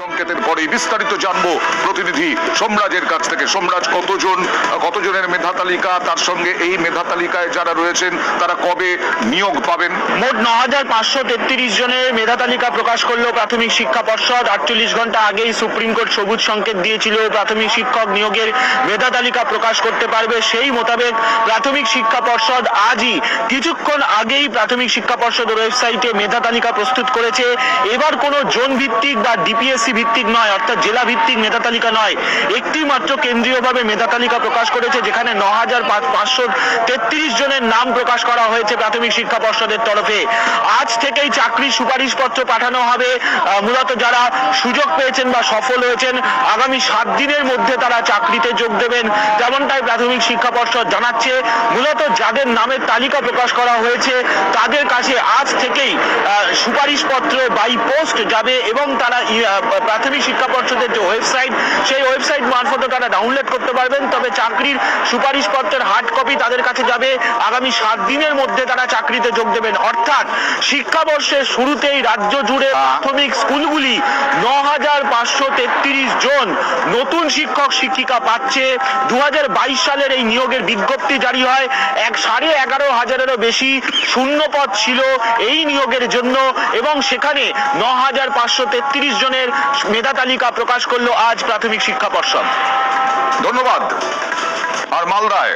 সংকেতের পরে বিস্তারিত জানবো প্রতিনিধি সোমরাজের কাছ থেকে। সোমরাজ, কতজনের মেধা তালিকা, তার সঙ্গে এই মেধা তালিকায় যারা রয়েছেন তারা কবে নিয়োগ পাবেন? মোট ৯,৫৩৩ জনের মেধা তালিকা প্রকাশ করলো প্রাথমিক শিক্ষা পর্ষদ। ৪৮ ঘন্টা আগেই সুপ্রিম কোর্ট সবুজ সংকেত দিয়েছিল প্রাথমিক শিক্ষক নিয়োগের মেধা তালিকা প্রকাশ করতে পারবে। সেই মোতাবেক প্রাথমিক শিক্ষা পর্ষদ আজই কিছুক্ষণ আগেই প্রাথমিক শিক্ষা পর্ষদের ওয়েবসাইটে মেধা তালিকা প্রস্তুত করেছে। এবার কোনো জোন ভিত্তিক বা ডিপিএসসি ভিত্তিক নয়, অর্থাৎ জেলা ভিত্তিক মেধা তালিকা নয়, একটি মাত্র কেন্দ্রীয়ভাবে মেধা তালিকা প্রকাশ করেছে, যেখানে ৯,৫৩৩ জনের নাম প্রকাশ করা হয়েছে প্রাথমিক শিক্ষা পর্ষদের তরফে। আজ থেকেই চাকরির সুপারিশপত্র পাঠানো হবে। মূলত যারা সুযোগ পেয়েছেন বা সফল হয়েছেন আগামী ৭ দিনের মধ্যে তারা চাকরিতে যোগ দেবেন, তেমনটাই প্রাথমিক শিক্ষা পর্ষদ জানাচ্ছে। মূলত যাদের নামের তালিকা প্রকাশ করা হয়েছে তাদের কাছে আজ থেকেই সুপারিশপত্র বাই পোস্ট যাবে এবং তারা প্রাথমিক শিক্ষা পর্ষদের যে ওয়েবসাইট, সেই ওয়েবসাইট মারফতে তারা ডাউনলোড করতে পারবেন। তবে চাকরির সুপারিশপত্রের হার্ড কপি তাদের কাছে যাবে আগামী ৭ দিনের মধ্যে তারা চাকরিতে যোগ দেবেন। অর্থাৎ শিক্ষাবর্ষের শুরুতেই রাজ্য জুড়ে প্রাথমিক স্কুলগুলি ৯,৫৩৩ জন নতুন শিক্ষক শিক্ষিকা পাচ্ছে। ২০২২ সালের এই নিয়োগের বিজ্ঞপ্তি জারি হয়। ১১,৫০০-এরও বেশি শূন্য পদ ছিল এই নিয়োগের জন্য এবং সেখানে ৯,৫৩৩ জনের মেধা তালিকা প্রকাশ করলো আজ প্রাথমিক শিক্ষা পর্ষদ। ধন্যবাদ। আর মালদায়